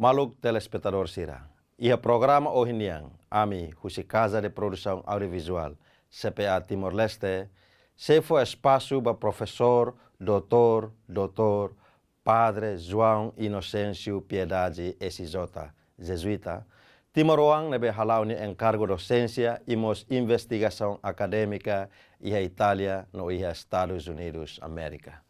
Maluk telespectador sira. Ia programa ohiniang, ami, husi Casa de Produção Audiovisual, CPA Timor-Leste, se foi espaço para professor, doutor, padre João Inocêncio Piedade, SJ, jesuíta, Timoroang nebe halau ni encargo docência e mos investigação acadêmica e a Itália no e Estados Unidos, América.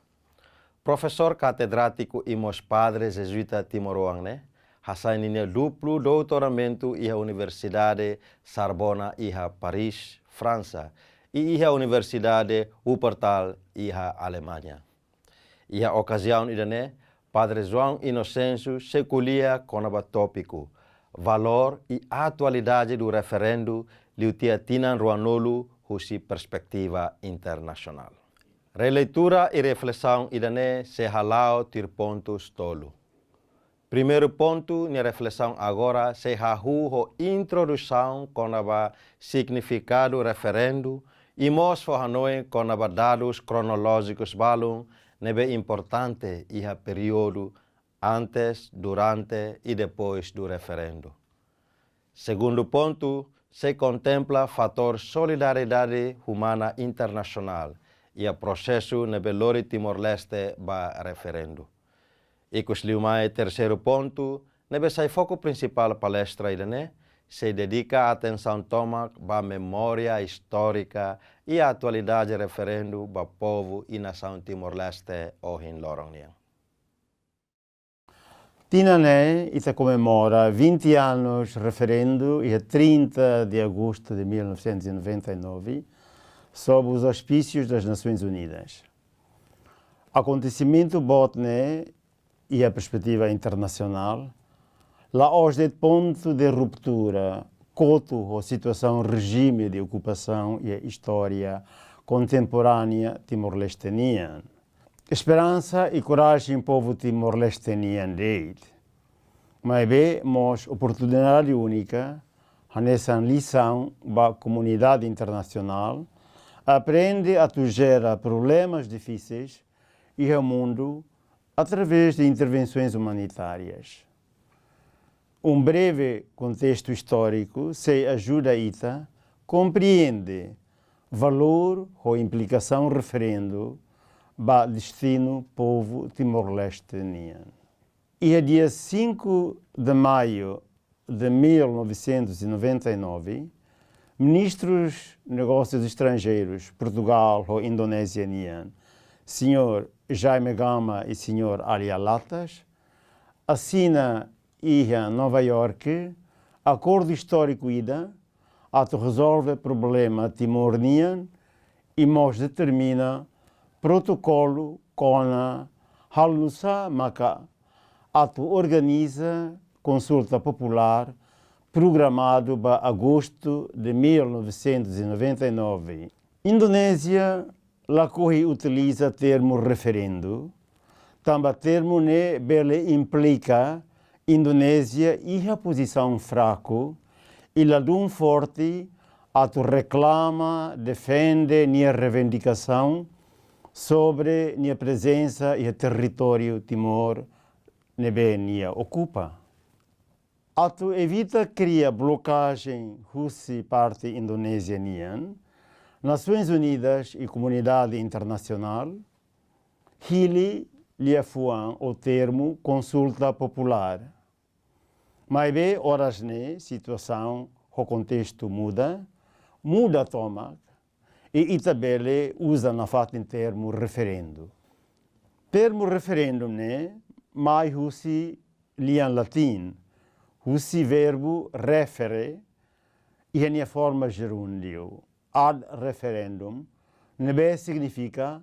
Professor catedrático e mos padre jesuíta Timoroang ne, hasainine duplo doutoramento e a Universidade Sorbona e a Paris, França, e a Universidade Wuppertal e a Alemanha. E a ocasião idane, padre João Inocêncio se colhia com o tópico valor e atualidade do referendo liutia tinan ruanolu husi perspectiva internacional. Releitura e reflexão idane se halau tir pontos tolo. Primeiro ponto, minha reflexão agora se hahu introdução com o significado referendo e mos forhanoi com os dados cronológicos balum nebe importante e a período antes, durante e depois do referendo. Segundo ponto, se contempla fator solidariedade humana internacional e a processo nebe lori Timor-Leste ba referendo. E cusliumai terceiro ponto, nebe sai foco principal palestra idane, se dedica a atenção toma ba memória histórica e a atualidade referendo ba povo e nação Timor-Leste ohin lorongniang. Tinané ita comemora 20 anos referendo e a 30 de agosto de 1999 sob os auspícios das Nações Unidas. Acontecimento botne e a perspectiva internacional, lá hoje é ponto de ruptura, coto a situação regime de ocupação e a história contemporânea timor-lesteniana. Esperança e coragem povo timor-lesteniano dele. Mas bem, mas oportunidade única, nessa lição da comunidade internacional, aprende a gerar problemas difíceis e ao mundo através de intervenções humanitárias. Um breve contexto histórico se ajuda a ITA compreende valor ou implicação referendo ba destino povo timor-lesteniano. E a dia 5 de maio de 1999, ministros de negócios estrangeiros Portugal ou Indonésia, Sr. Jaime Gama e Sr. Alia Latas, assina em Nova York acordo histórico ida a resolve problema timor-nian e mos determina protocolo com a Halnusa Maka ato organiza consulta popular programado para agosto de 1999. Indonésia lá corre utiliza termo referendo, também termo ne bele implica Indonésia e a posição fraco e lá dum forte ato reclama, defende a reivindicação sobre a presença e o território Timor nebe nia ocupa. Ato evita cria blocagem russi parte indonesianian, Nações Unidas e comunidade internacional, hili liafuan o termo consulta popular. Mas bem, horas ne, situação, o contexto muda toma, e itabele usa na fato em termo referendo. Termo referendum ne, mais usi lian latim, usi verbo refere, e a forma gerúndio. Ad referendum, nebe significa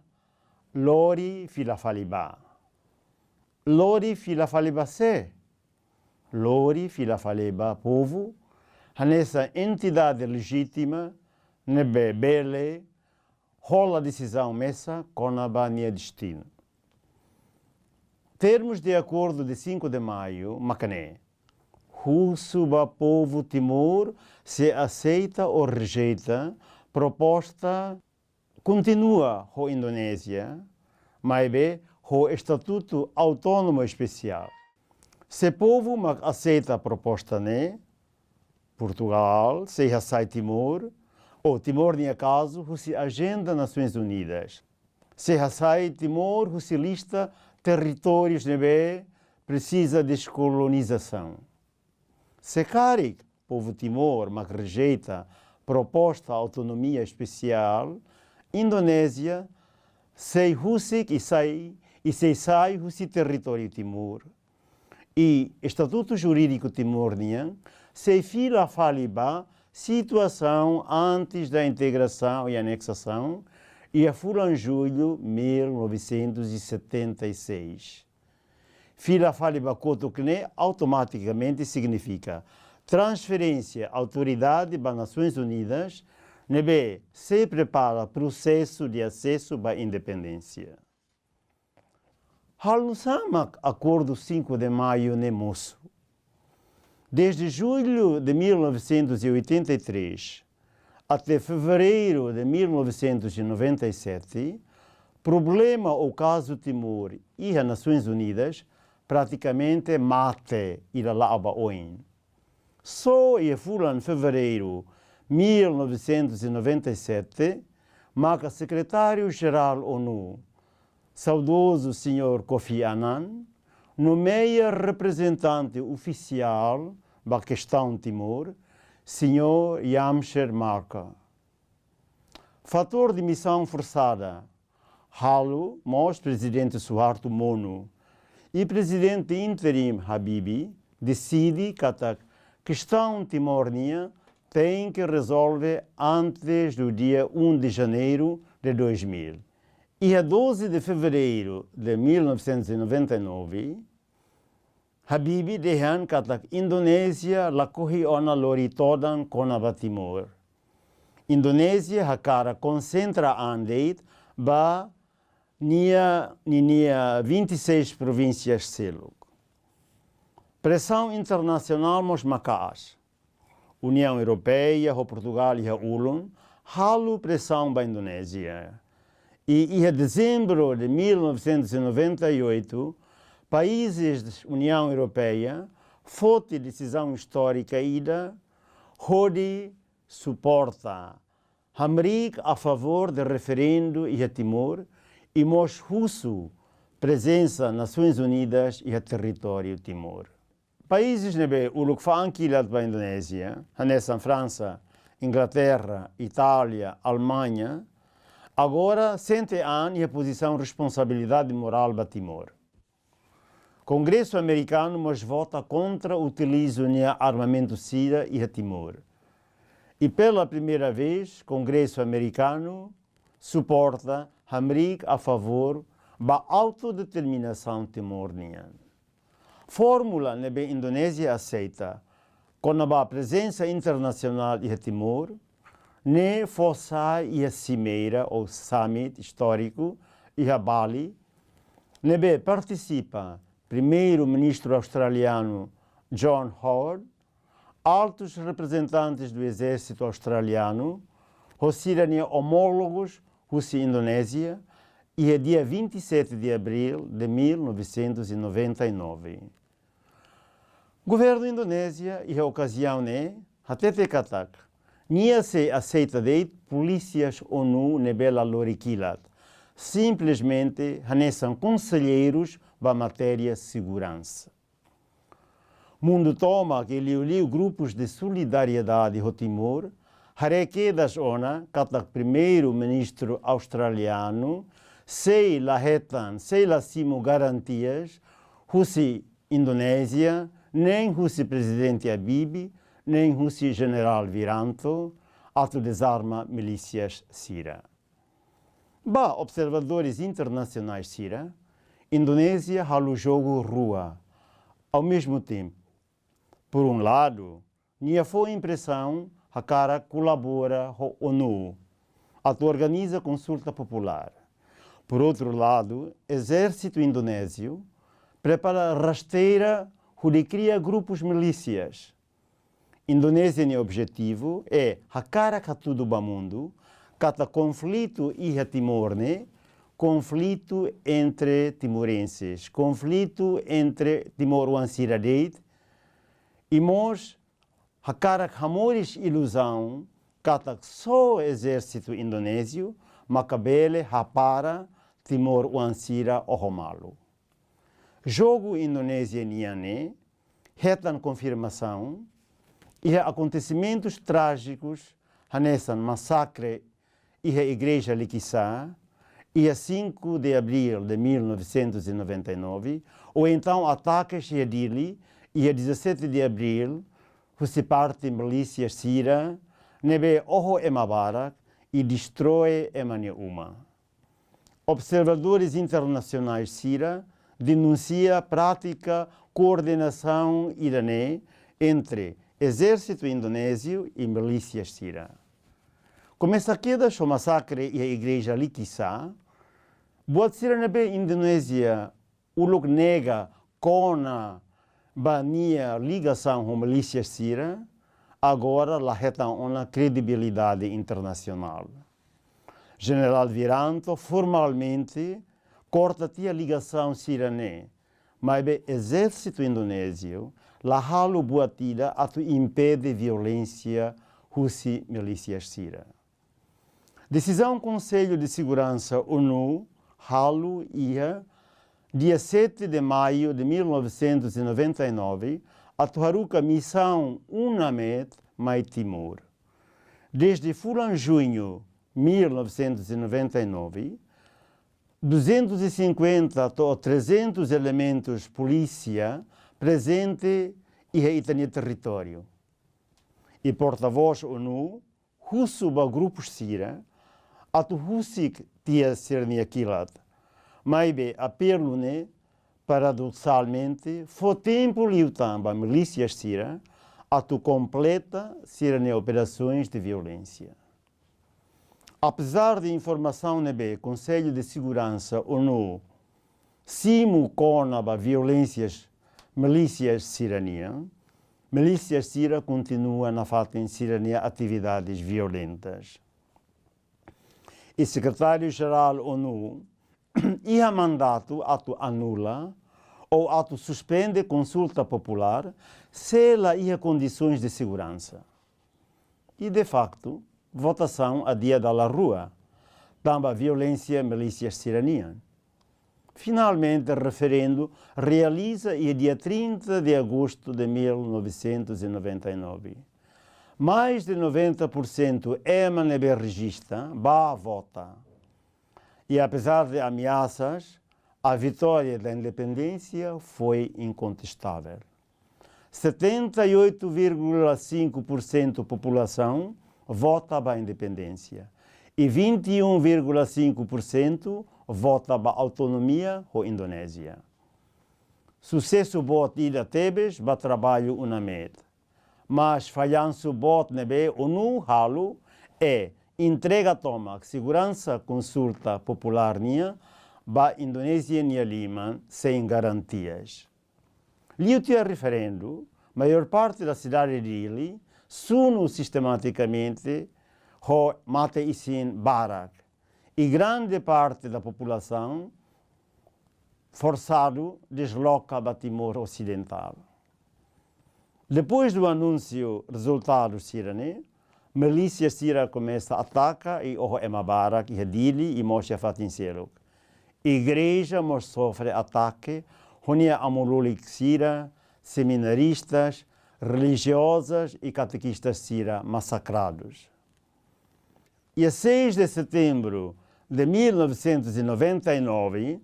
lori filafaliba. Lori filafaliba se. Lori filafaliba povo, nessa entidade legítima, nebe bele, rola decisão messa com a bania destino. Termos de acordo de 5 de maio, macané. Suba povo Timor se aceita ou rejeita proposta continua a Indonésia, mas bem, o Estatuto Autônomo Especial. Se o povo aceita a proposta, né? Portugal, se sai Timor, ou Timor, em caso, se agenda Nações Unidas. Se sai Timor, se lista territórios, né? Precisa de descolonização. Se cari povo Timor, mas rejeita proposta de autonomia especial, Indonésia, se Husik e se sai o território Timor. E Estatuto Jurídico Timor-Nian se fila faliba situação antes da integração e anexação e a fula em julho de 1976. Fila faliba Kotokne automaticamente significa transferência autoridade para Nações Unidas, nebe se prepara processo de acesso à independência. Halnusama Acordo 5 de Maio Nemoço. Desde julho de 1983 até fevereiro de 1997, problema o caso Timor e as Nações Unidas praticamente mate e lá oin. Só em fevereiro de 1997, marca secretário-geral ONU, saudoso Sr. Kofi Annan, nomeia representante oficial da questão Timor, Sr. Yamcher Marca. Fator de missão forçada. Halo, Mos, presidente Suharto Mono, e presidente interim Habibi, decide que a questão Timor-Nia tem que resolver antes do dia 1 de janeiro de 2000. E a 12 de fevereiro de 1999, Habibi dehan que a Indonésia lakohi ona lori todan konaba Timor. Indonésia hakara concentra andeit ba nia 26 províncias seluk. Pressão internacional mos macaas. União Europeia, Portugal e Ulun, halu pressão para a Indonésia. E em dezembro de 1998, países da União Europeia, forte decisão histórica ida, Rodi suporta Hamrik a favor do referendo e a Timor, e mos russo presença nas Nações Unidas e a território Timor. Países nebe o que fa anche para a Indonésia, nessa França, Inglaterra, Itália, Alemanha, agora sente a posição responsabilidade moral para Timor. Congresso americano mas vota contra o utilizo de armamento SIDA e a Timor. E pela primeira vez, Congresso americano suporta Hamrik a favor da autodeterminação timor-niana. Fórmula na Indonésia aceita, com a presença internacional de Timor, ne força e a cimeira ou summit histórico e a Bali, nebe participa primeiro-ministro australiano John Howard, altos representantes do exército australiano, os cidadãos homólogos da Indonésia, e é dia 27 de abril de 1999. O governo Indonésia, e a ocasião é, até te katak, nia se aceita de polícias ONU nebela loriquilat, simplesmente são conselheiros da matéria segurança. Mundo toma que liu grupos de solidariedade ao Timor, hareke das ONA, katak primeiro-ministro australiano, sei la retan, sei la simo garantias, husi Indonésia, nem husi presidente Habib, nem husi general Viranto, ato desarma milícias Sira. Ba observadores internacionais Sira, Indonésia halu jogo rua. Ao mesmo tempo, por um lado, nia foi impressão a cara colabora com a ONU, ato organiza consulta popular. Por outro lado, exército indonésio prepara rasteira onde cria grupos milícias. Indonésia, o objetivo é a cara que tudo o mundo, cada conflito e a Timor, conflito entre timorenses, conflito entre Timor-Uansiradeid, e nós, hakarak hamores ilusão, katak só o exército indonésio, macabele hapara Timor-Uansira ohomalo. Jogo Indonésia niane, retan confirmação, e acontecimentos trágicos, nessa massacre e a igreja Liquissá, e a 5 de abril de 1999, ou então ataques a Dili, e a 17 de abril, se parte milícia Sira, nebe oho emabarak e destrói Emaniuma. Observadores internacionais Sira denuncia a prática coordenação iranê entre exército indonésio e milícias Sira. Começa a queda o massacre e a igreja Liquissá, buat Sira nebe Indonésia uluk nega kona bania ligação com milícias Sira, agora lá retam uma credibilidade internacional. General Viranto formalmente corta a ligação sirané, mas o exército indonésio lá halo buatida atu impede violência husi milícias Sira. Decisão Conselho de Segurança ONU halo ia dia 7 de maio de 1999, atuaruca missão UNAMED mai Timor. Desde junho de 1999, 250 a 300 elementos polícia presentes e no território. E porta-voz ONU, Husuba grupos Sira, atu Husik tia Sirniakilat. Mas apelo, paradoxalmente, foi tempo liutando a milícias Sira a tu completa Sirane operações de violência. Apesar de informação nebe Conselho de Segurança ONU, simu conaba violências milícias Sirania, milícias Sira continua na fato em Sirania atividades violentas. E secretário-geral ONU ia mandato atu anula ou atu suspende consulta popular se ela ia condições de segurança. E, de facto, votação a dia da la rua, também a violência milícias Sirania. Finalmente, o referendo realiza e dia 30 de agosto de 1999. Mais de 90% emanebe regista, vota. E apesar de ameaças, a vitória da independência foi incontestável. 78,5% da população vota para a independência e 21,5% vota para a autonomia da Indonésia. Sucesso bot ida tebes para trabalho UNAMED, mas falhanço bot nebe ONU halo é entrega toma segurança consulta popular nia ba Indonésia nia Lima sem garantias. Liutia referendo, maior parte da cidade de Dili suno sistematicamente ho mate isin barak e grande parte da população forçado desloca para Timor Ocidental. Depois do anúncio resultado sirane, milícia Sira começa a atacar e o Emabarak e Dili e Moshe Fatinseluk. Igreja mos sofre ataque, honia amolulik Sira, seminaristas, religiosas e catequistas Sira massacrados. E a 6 de setembro de 1999,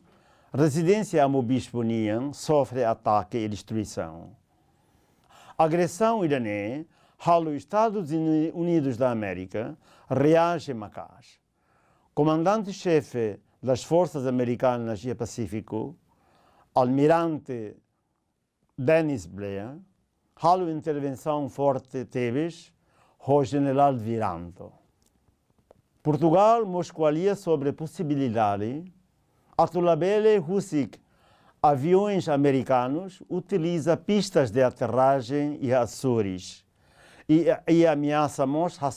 a residência Amobispo Nian sofre ataque e destruição. A agressão iranê, os Estados Unidos da América, reage macaz. Comandante-chefe das Forças Americanas e Pacífico, almirante Dennis Blair, halo intervenção forte tebes, o general Viranto. Portugal moscoalia sobre a possibilidade atulabele Husik, aviões americanos utiliza pistas de aterragem e Açores e ameaçamos a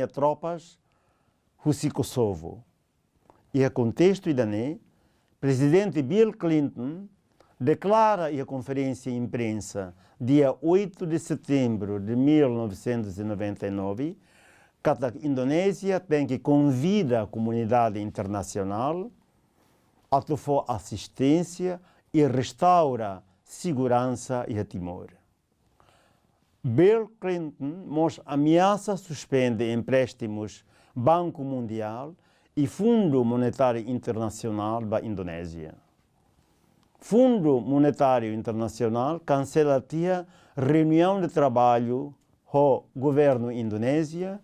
tropas Hussi Kosovo. E a contexto idanês, presidente Bill Clinton declara em conferência de imprensa dia 8 de setembro de 1999 que a Indonésia tem que convidar a comunidade internacional a tomar assistência e restaurar segurança em Timor. Bill Clinton ameaça suspender empréstimos Banco Mundial e Fundo Monetário Internacional da Indonésia. Fundo Monetário Internacional cancela a reunião de trabalho do governo indonésio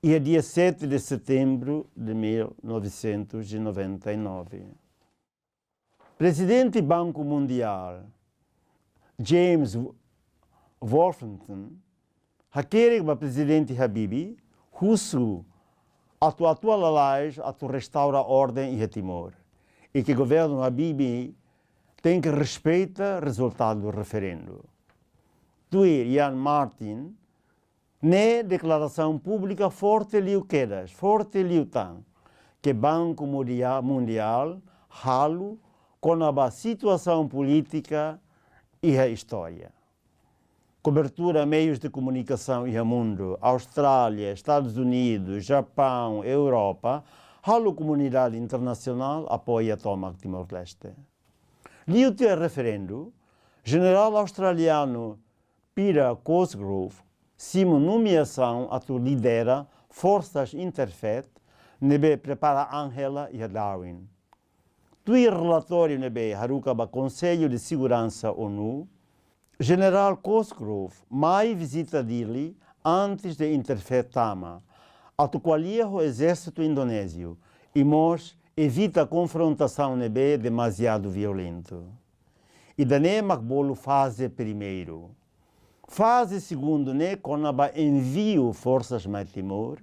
e é dia 7 de setembro de 1999. Presidente do Banco Mundial, James Wolfenton, quer que o presidente Habibie russo atual lei a restaurar a ordem em Timor e que o governo Habibie tem que respeitar o resultado do referendo. Ian Martin, na declaração pública forte liu quedas, forte liu tan, que o Banco Mundial halo com a situação política e a história. Cobertura meios de comunicação e o mundo, Austrália, Estados Unidos, Japão, Europa, a comunidade internacional apoia a toma de Timor-Leste. Liu o referendo, general australiano Peter Cosgrove, sima nomeação a tu lidera forças interfet, nebe prepara Angela e Darwin. Tui relatório nebe haruka ba Conselho de Segurança ONU, General Cosgrove mai visita dele antes de interferir Tama, atualia o exército indonésio e evita a confrontação nebe demasiado violento. E daí makbolo fase primeiro. Fase segundo com a envio forças mais Timor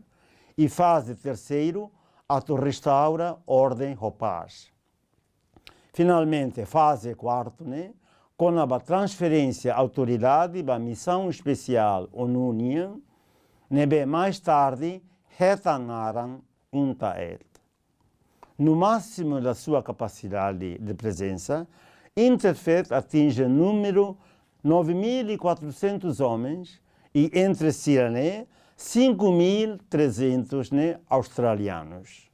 e fase terceiro a restaura ordem e paz. Finalmente, fase quarto com a transferência à autoridade da missão especial ONU, nebe mais tarde retornaram UNTAED. No máximo da sua capacidade de presença, Interfet atinge número 9.400 homens e entre si 5.300 australianos.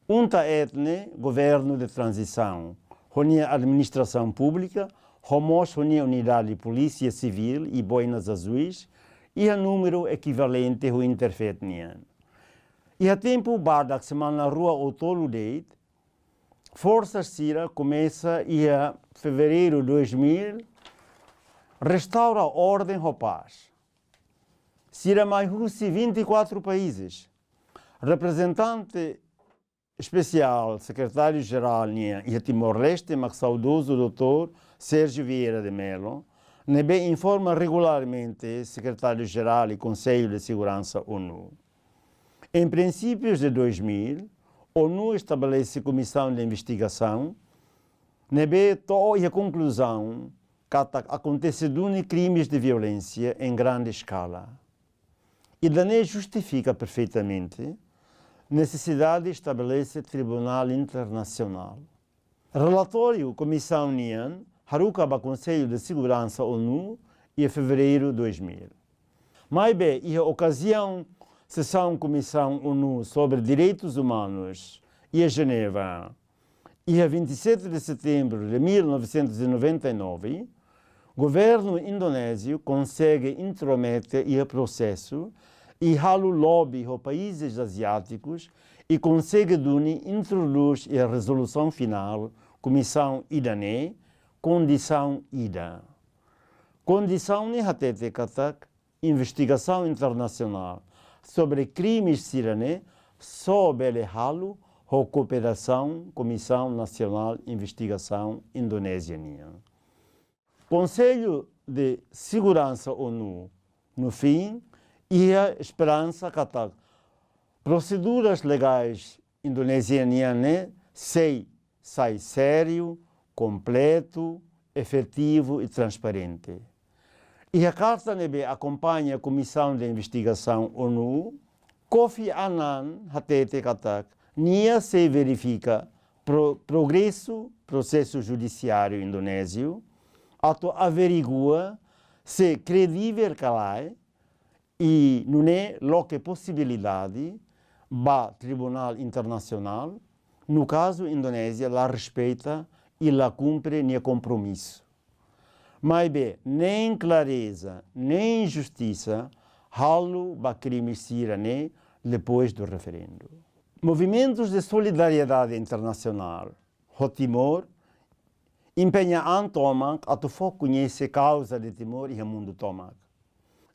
UNTAED, governo de transição, a administração pública, a unidade de polícia civil e boinas azuis, e o número equivalente ao Interfet. E a tempo bardak semana na rua Otolo Date, Forças Sira começa em fevereiro de 2000, restaura a ordem e paz. Sira mais 24 países. Representante especial, secretário-geral e Timor-Leste, mas saudoso doutor Sérgio Vieira de Mello, nebe informa regularmente secretário-geral e Conselho de Segurança ONU. Em princípios de 2000, a ONU estabelece comissão de investigação, nebe a conclusão que aconteceram crimes de violência em grande escala. E daí justifica perfeitamente necessidade de estabelecer Tribunal Internacional. Relatório Comissão NIAN, Haruka ba Conselho de Segurança ONU, em fevereiro de 2000. Mais bem, em ocasião sessão Comissão ONU sobre Direitos Humanos em Geneva, e a 27 de setembro de 1999, o governo indonésio consegue intrometer o processo e halo lobby aos países asiáticos e consegue introduzir a resolução final, Comissão IDANE, condição IDA. Condição nihatete katak, investigação internacional sobre crimes sirané, sob halo a cooperação Comissão Nacional de Investigação Indonésia. Conselho de Segurança ONU, no fim, e a esperança que proceduras legais indonesianas sai sério, completo, efetivo e transparente. E a carta acompanha a Comissão de Investigação ONU, Kofi Annan hatete katak nia se verifica progresso processo judiciário indonésio, ato averigua se credível calai e não é loque possibilidade ba Tribunal Internacional, no caso Indonésia, la respeita e la cumpre nia compromisso. Mas bem, nem clareza, nem justiça, halo ba crime sira ne depois do referendo. Movimentos de solidariedade internacional, o Timor, empenham Tomac a tu conhecer a causa de Timor e o mundo Tomac.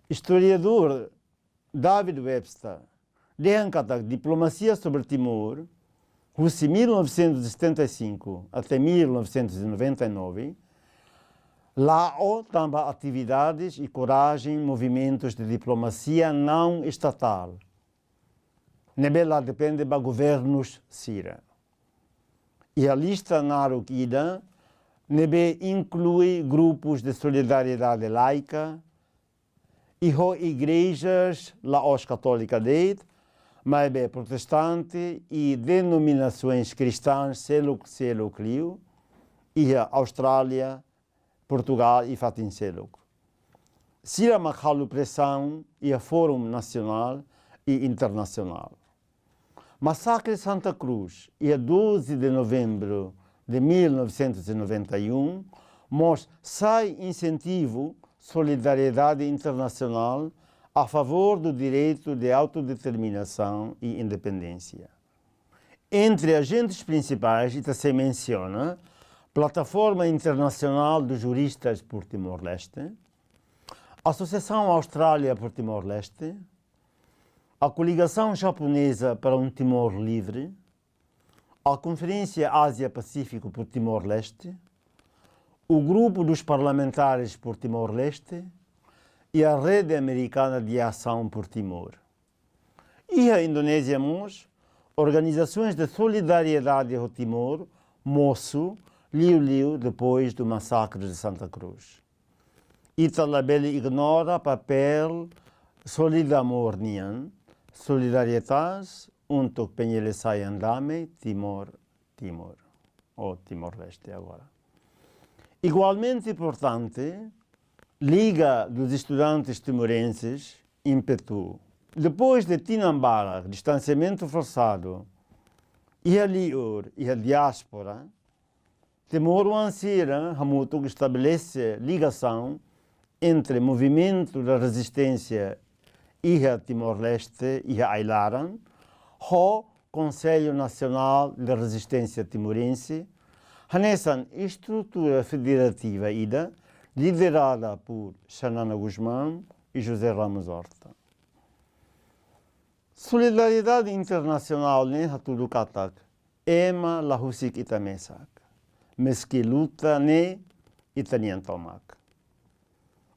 Historiador David Webster deixa diplomacia sobre Timor, de 1975 até 1999, lá também atividades e coragem movimentos de diplomacia não estatal. Nebela depende de governos sira. E a lista narukida nebe inclui grupos de solidariedade laica e igrejas laos católica deid, mas bem protestante e denominações cristãs seluk clio e a Austrália, Portugal e fatin seluk. Sira makhalu pressão e a Fórum Nacional e Internacional. Massacre de Santa Cruz, e a 12 de novembro de 1991, mostra sai incentivo solidariedade internacional a favor do direito de autodeterminação e independência. Entre agentes principais, se menciona Plataforma Internacional dos Juristas por Timor-Leste, Associação Austrália por Timor-Leste, a Coligação Japonesa para um Timor Livre, a Conferência Ásia-Pacífico por Timor-Leste, o Grupo dos Parlamentares por Timor-Leste e a Rede Americana de Ação por Timor. E a Indonésia mos, organizações de solidariedade ao Timor, moço, liu depois do massacre de Santa Cruz. Italabele ignora papel solidamor nian, solidariedade untuk penyelesaian damai Timor, ou Timor-Leste agora. Igualmente importante, Liga dos Estudantes Timorenses, ímpetu. Depois de Tinambara, distanciamento forçado, e a Liur e a diáspora, Timor-Ansira, Hamutuk estabelece ligação entre movimento da resistência e a Timor-Leste e a Ailaran, o Conselho Nacional de Resistência Timorense, nessa estrutura federativa ida, liderada por Xanana Guzmán e José Ramos Horta. Solidariedade internacional ne hatudu katak, ema lahusik itamesak, meski luta ne itanian tomak.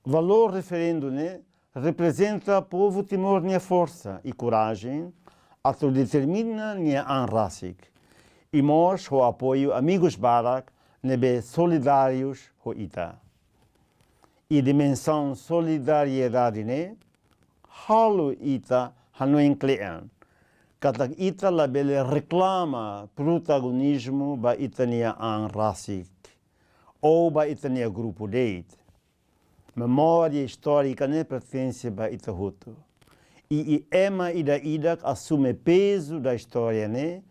Valor referendo ne representa povo Timor nia força e coragem, autodetermina nia anrasik, e mos o apoio amigos barak nebe solidários ho ita. E dimensão solidariedade ne, halu ita hanoen klean, katak ita labele reclama protagonismo ba itania anrasik, ou ba itania grupo deit. Memória histórica ne pertence ba itahutu. E ema ida assume peso da história ne,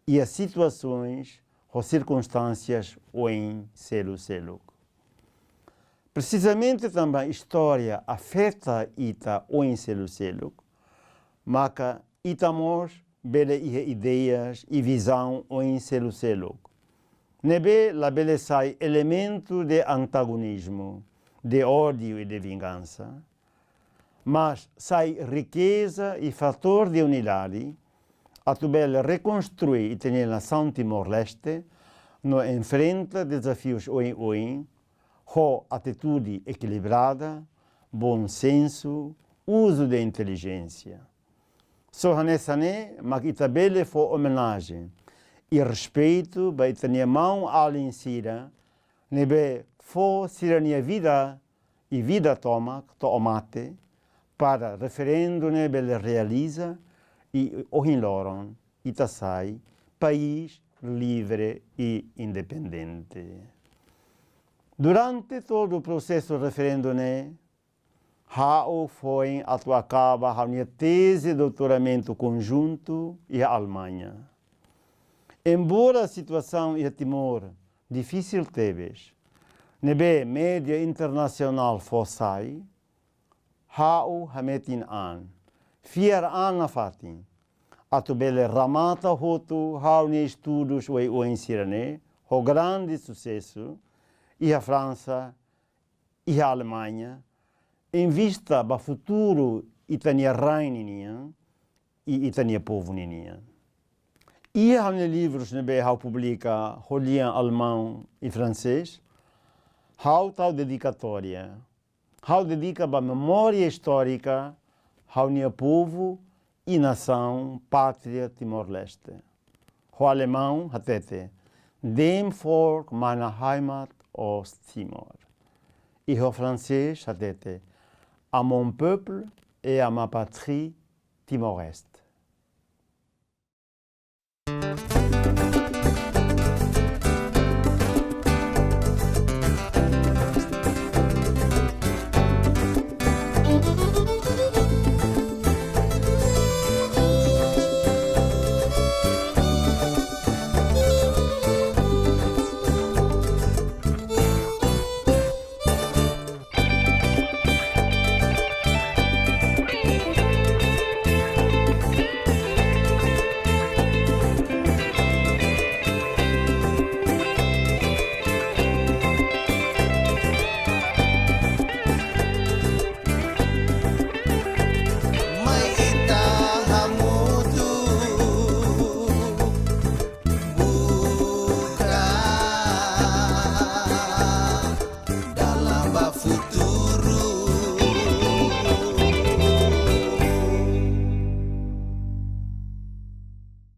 e as situações ou circunstâncias ou em selo. Precisamente também a história afeta ita ou em selo, maca itamos bele ideias e visão ou em selo. Nebe la bele sai elemento de antagonismo, de ódio e de vingança, mas sai riqueza e fator de unidade, a tubela reconstruir e ter a nação Timor-Leste, no enfrenta desafios oin, com atitude equilibrada, bom senso, uso de inteligência. Só nessa né, mas itabele foi homenagem e respeito para ter mão além sira, nebe foi sirania vida e vida toma, tomate, para referendo nebe realiza e ohin loron Itaçai, país livre e independente. Durante todo o processo do referendo, Hao foi atuar a minha tese de doutoramento conjunto e a Alemanha. Embora a situação em Timor difícil teve, nebe média internacional fossai, Hao hametin an, fiar an fatin, atubele ramata hotu Hao ne estudos o ensirane, o grande sucesso, e a França e a Alemanha, em vista do futuro itania rain e itania povo ninia. E há livros que há publica em alemão e francês, há tal dedicatória, há dedica a memória histórica, ao povo e nação, pátria Timor-Leste. O alemão, hatete, dem Volk meiner Heimat East Timor. E o francês, hatete, à mon peuple et à ma patrie timoresque.